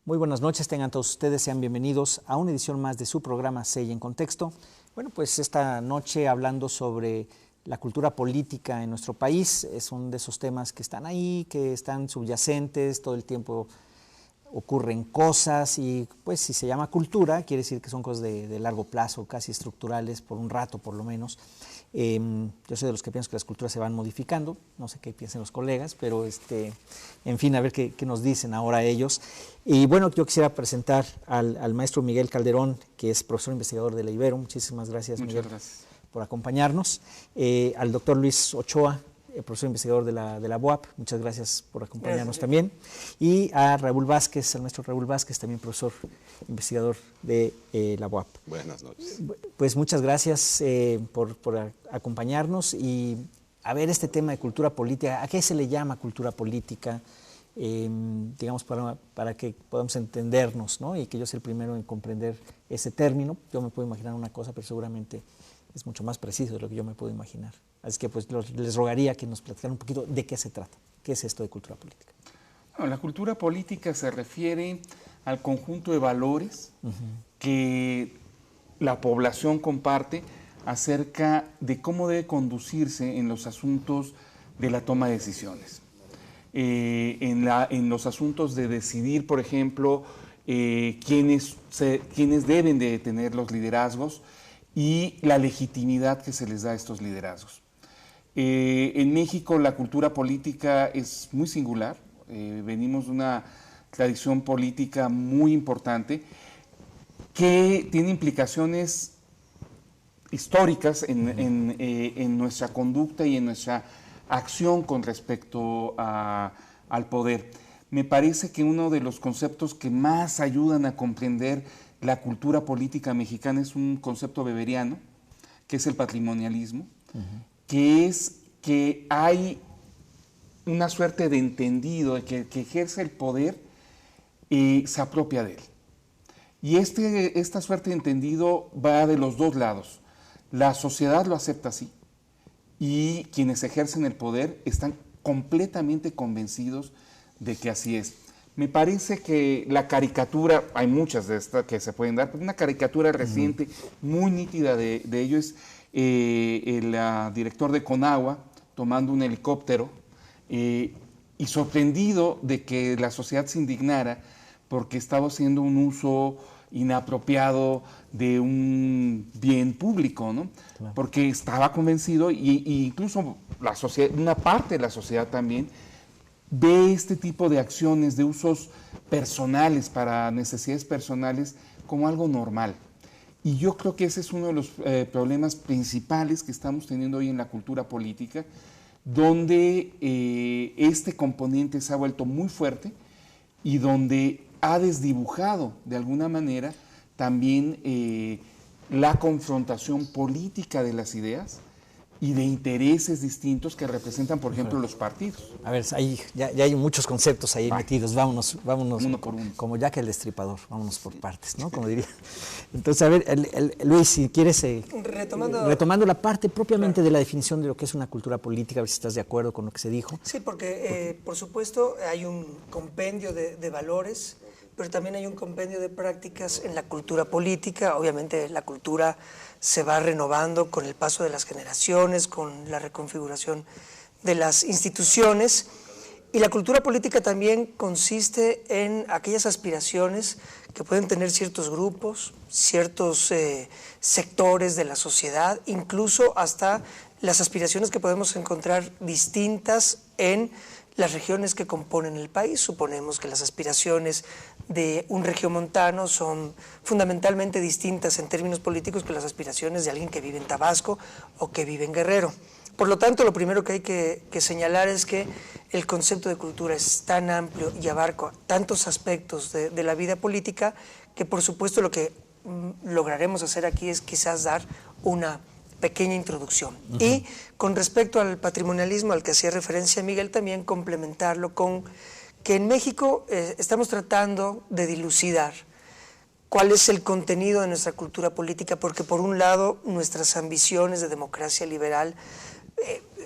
Muy buenas noches, tengan todos ustedes, sean bienvenidos a una edición más de su programa CEI en Contexto. Bueno, pues esta noche hablando sobre la cultura política en nuestro país, es uno de esos temas que están ahí, que están subyacentes, todo el tiempo ocurren cosas y pues si se llama cultura, quiere decir que son cosas de largo plazo, casi estructurales, por un rato por lo menos. Yo soy de los que pienso que las culturas se van modificando, no sé qué piensen los colegas, pero en fin, a ver qué nos dicen ahora ellos. Y bueno, yo quisiera presentar al maestro Miguel Calderón, que es profesor investigador de la Ibero. Muchísimas gracias, Miguel, por acompañarnos. Al doctor Luis Ochoa, profesor investigador de la UAP, muchas gracias por acompañarnos también. Y a Raúl Vázquez, al maestro Raúl Vázquez, también profesor investigador de la UAP. Buenas noches. Pues muchas gracias por acompañarnos y a ver este tema de cultura política. ¿A qué se le llama cultura política? Digamos, para que podamos entendernos, ¿no? Y que yo sea el primero en comprender ese término. Yo me puedo imaginar una cosa, pero seguramente es mucho más preciso de lo que yo me puedo imaginar. Así que pues les rogaría que nos platicaran un poquito de qué se trata, qué es esto de cultura política. Bueno, la cultura política se refiere al conjunto de valores que la población comparte acerca de cómo debe conducirse en los asuntos de la toma de decisiones. En los asuntos de decidir, por ejemplo, quiénes deben de tener los liderazgos y la legitimidad que se les da a estos liderazgos. En México la cultura política es muy singular, venimos de una tradición política muy importante que tiene implicaciones históricas en nuestra conducta y en nuestra acción con respecto al poder. Me parece que uno de los conceptos que más ayudan a comprender la cultura política mexicana es un concepto weberiano, que es el patrimonialismo, que es que hay una suerte de entendido de que ejerce el poder y se apropia de él. Y esta suerte de entendido va de los dos lados. La sociedad lo acepta así y quienes ejercen el poder están completamente convencidos de que así es. Me parece que la caricatura, hay muchas de estas que se pueden dar, pero una caricatura reciente, muy nítida de ello es el director de Conagua tomando un helicóptero y sorprendido de que la sociedad se indignara porque estaba haciendo un uso inapropiado de un bien público, ¿no? Claro. Porque estaba convencido y incluso la sociedad, una parte de la sociedad también ve este tipo de acciones de usos personales para necesidades personales como algo normal. Y yo creo que ese es uno de los problemas principales que estamos teniendo hoy en la cultura política, donde este componente se ha vuelto muy fuerte y donde ha desdibujado de alguna manera también la confrontación política de las ideas y de intereses distintos que representan, por ejemplo, los partidos. A ver, ya hay muchos conceptos ahí metidos, vámonos uno por uno. Como Jack el Destripador, vámonos por partes, ¿no? Como diría. Entonces, a ver, Luis, si quieres, retomando la parte propiamente de la definición de lo que es una cultura política, a ver si estás de acuerdo con lo que se dijo. Sí, porque por supuesto hay un compendio de valores, pero también hay un compendio de prácticas en la cultura política. Obviamente la cultura se va renovando con el paso de las generaciones, con la reconfiguración de las instituciones, y la cultura política también consiste en aquellas aspiraciones que pueden tener ciertos grupos, ciertos sectores de la sociedad, incluso hasta las aspiraciones que podemos encontrar distintas en las regiones que componen el país. Suponemos que las aspiraciones de un regiomontano son fundamentalmente distintas en términos políticos que las aspiraciones de alguien que vive en Tabasco o que vive en Guerrero. Por lo tanto, lo primero que hay que señalar es que el concepto de cultura es tan amplio y abarca tantos aspectos de la vida política que, por supuesto, lo que lograremos hacer aquí es quizás dar una pequeña introducción. Y con respecto al patrimonialismo al que hacía referencia Miguel, también complementarlo con que en México estamos tratando de dilucidar cuál es el contenido de nuestra cultura política, porque por un lado nuestras ambiciones de democracia liberal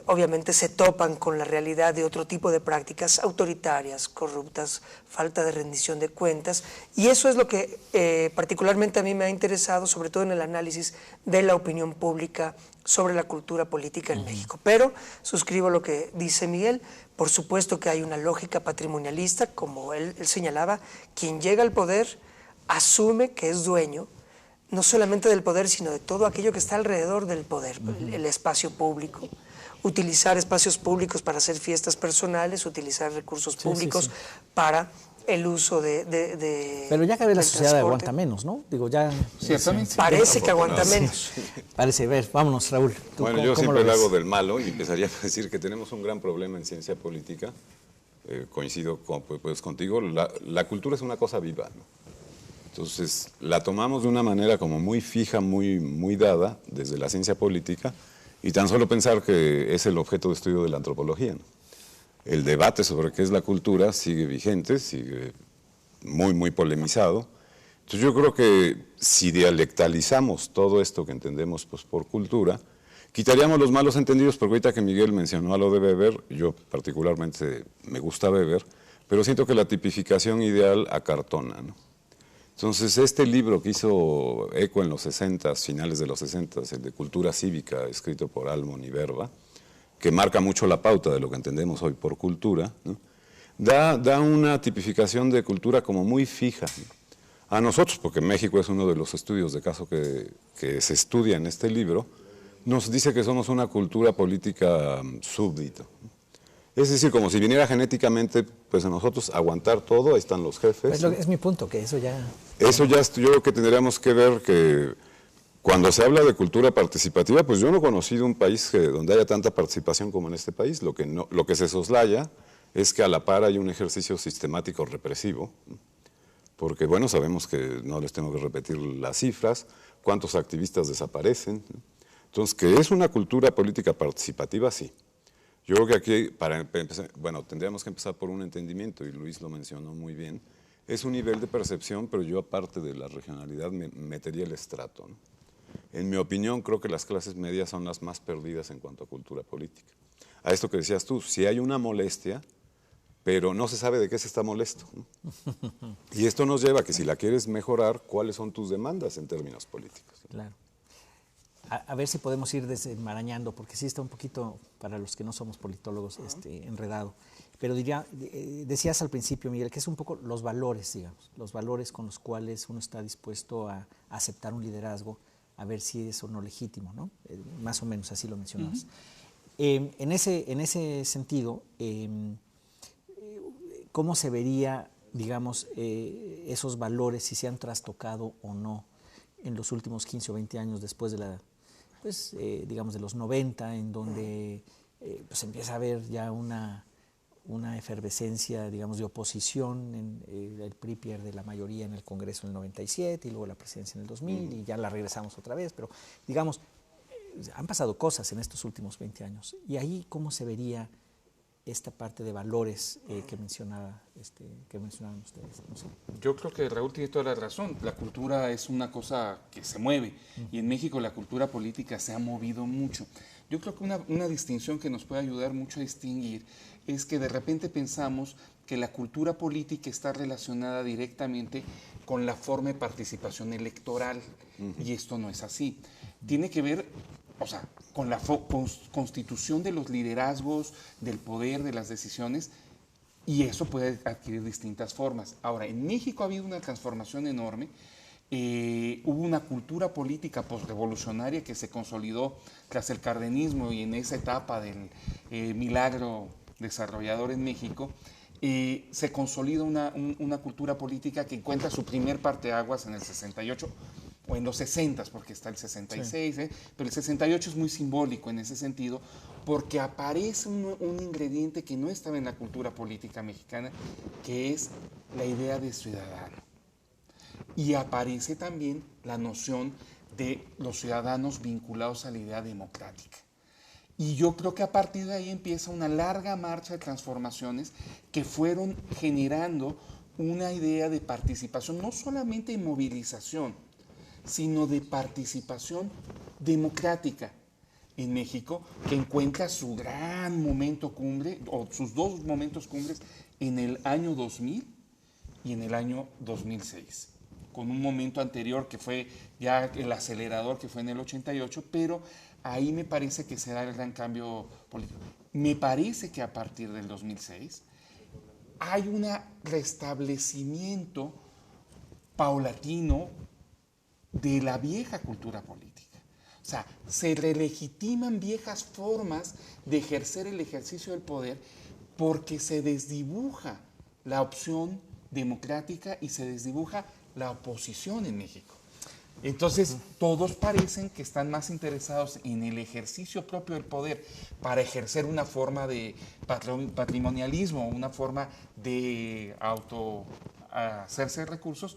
obviamente se topan con la realidad de otro tipo de prácticas autoritarias, corruptas, falta de rendición de cuentas, y eso es lo que particularmente a mí me ha interesado, sobre todo en el análisis de la opinión pública sobre la cultura política en México. Pero suscribo lo que dice Miguel, por supuesto que hay una lógica patrimonialista, como él señalaba, quien llega al poder asume que es dueño no solamente del poder, sino de todo aquello que está alrededor del poder, el espacio público, utilizar espacios públicos para hacer fiestas personales, utilizar recursos públicos para el uso de Pero ya cada vez la sociedad aguanta menos, ¿no? Digo, ya... Ciertamente. Parece que aguanta menos. Parece, vámonos, Raúl. Bueno, yo siempre le hago del malo y empezaría a decir que tenemos un gran problema en ciencia política. Coincido contigo, la cultura es una cosa viva, ¿no? Entonces, la tomamos de una manera como muy fija, muy dada desde la ciencia política, y tan solo pensar que es el objeto de estudio de la antropología, ¿no? El debate sobre qué es la cultura sigue vigente, sigue muy polemizado. Entonces, yo creo que si dialectalizamos todo esto que entendemos pues, por cultura, quitaríamos los malos entendidos, porque ahorita que Miguel mencionó a lo de Weber, yo particularmente me gusta Weber, pero siento que la tipificación ideal acartona, ¿no? Entonces, este libro que hizo eco en los 60, finales de los 60, el de Cultura Cívica, escrito por Almon y Verba, que marca mucho la pauta de lo que entendemos hoy por cultura, ¿no? da una tipificación de cultura como muy fija, ¿no? A nosotros, porque México es uno de los estudios de caso que se estudia en este libro, nos dice que somos una cultura política súbdita, ¿no? Es decir, como si viniera genéticamente, pues a nosotros aguantar todo, ahí están los jefes. Es mi punto, que eso ya... Eso ya yo creo que tendríamos que ver que cuando se habla de cultura participativa, pues yo no he conocido un país donde haya tanta participación como en este país. Lo que se soslaya es que a la par hay un ejercicio sistemático represivo, porque bueno, sabemos que no les tengo que repetir las cifras, cuántos activistas desaparecen. Entonces, que es una cultura política participativa, sí. Yo creo que aquí, para empezar, bueno, tendríamos que empezar por un entendimiento, y Luis lo mencionó muy bien, es un nivel de percepción, pero yo aparte de la regionalidad me metería el estrato, ¿no? En mi opinión, creo que las clases medias son las más perdidas en cuanto a cultura política. A esto que decías tú, si hay una molestia, pero no se sabe de qué se está molesto, ¿no? Y esto nos lleva a que si la quieres mejorar, ¿cuáles son tus demandas en términos políticos? Claro. A ver si podemos ir desenmarañando, porque sí está un poquito, para los que no somos politólogos, enredado. Pero decías al principio, Miguel, que es un poco los valores, digamos, los valores con los cuales uno está dispuesto a aceptar un liderazgo, a ver si es o no legítimo, ¿no? Más o menos así lo mencionabas. En ese sentido, ¿cómo se vería, digamos, esos valores, si se han trastocado o no en los últimos 15 o 20 años después de digamos, de los 90, en donde pues empieza a haber ya una efervescencia, digamos, de oposición? El PRI pierde la mayoría en el Congreso en el 97 y luego la presidencia en el 2000 y ya la regresamos otra vez, pero digamos, han pasado cosas en estos últimos 20 años. Y ahí, ¿cómo se vería esta parte de valores que mencionaban ustedes? No sé. Yo creo que Raúl tiene toda la razón. La cultura es una cosa que se mueve y en México la cultura política se ha movido mucho. Yo creo que una distinción que nos puede ayudar mucho a distinguir es que de repente pensamos que la cultura política está relacionada directamente con la forma de participación electoral y esto no es así. Tiene que ver, o sea, con la constitución de los liderazgos, del poder, de las decisiones, y eso puede adquirir distintas formas. Ahora, en México ha habido una transformación enorme. Hubo una cultura política postrevolucionaria que se consolidó tras el cardenismo y en esa etapa del milagro desarrollador en México. Se consolida una cultura política que encuentra su primer parteaguas en el 68, o en los 60, porque está el 66, sí. Pero el 68 es muy simbólico en ese sentido, porque aparece un ingrediente que no estaba en la cultura política mexicana, que es la idea de ciudadano. Y aparece también la noción de los ciudadanos vinculados a la idea democrática. Y yo creo que a partir de ahí empieza una larga marcha de transformaciones que fueron generando una idea de participación, no solamente de movilización, sino de participación democrática, en México, que encuentra su gran momento cumbre, o sus dos momentos cumbres, en el año 2000 y en el año 2006, con un momento anterior que fue ya el acelerador, que fue en el 88, pero ahí me parece que será el gran cambio político. Me parece que a partir del 2006 hay un restablecimiento paulatino de la vieja cultura política. O sea, se relegitiman viejas formas de ejercer el ejercicio del poder porque se desdibuja la opción democrática y se desdibuja la oposición en México. Entonces, todos parecen que están más interesados en el ejercicio propio del poder para ejercer una forma de patrimonialismo, una forma de hacerse recursos,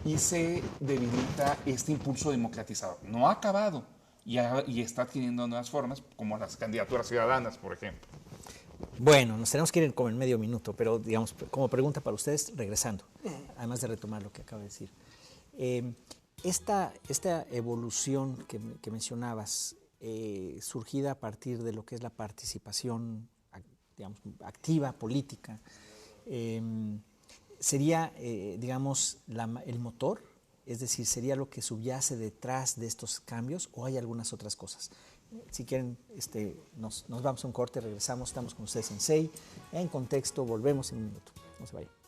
y se debilita este impulso democratizador. No ha acabado y está adquiriendo nuevas formas, como las candidaturas ciudadanas, por ejemplo. Bueno, nos tenemos que ir como en medio minuto, pero digamos, como pregunta para ustedes, regresando, además de retomar lo que acaba de decir. Esta evolución que mencionabas, surgida a partir de lo que es la participación, digamos, activa, política, ¿sería, digamos, el motor? Es decir, ¿sería lo que subyace detrás de estos cambios o hay algunas otras cosas? Si quieren, nos vamos a un corte, regresamos, estamos con ustedes en SEI, en Contexto, volvemos en un minuto. No se vayan.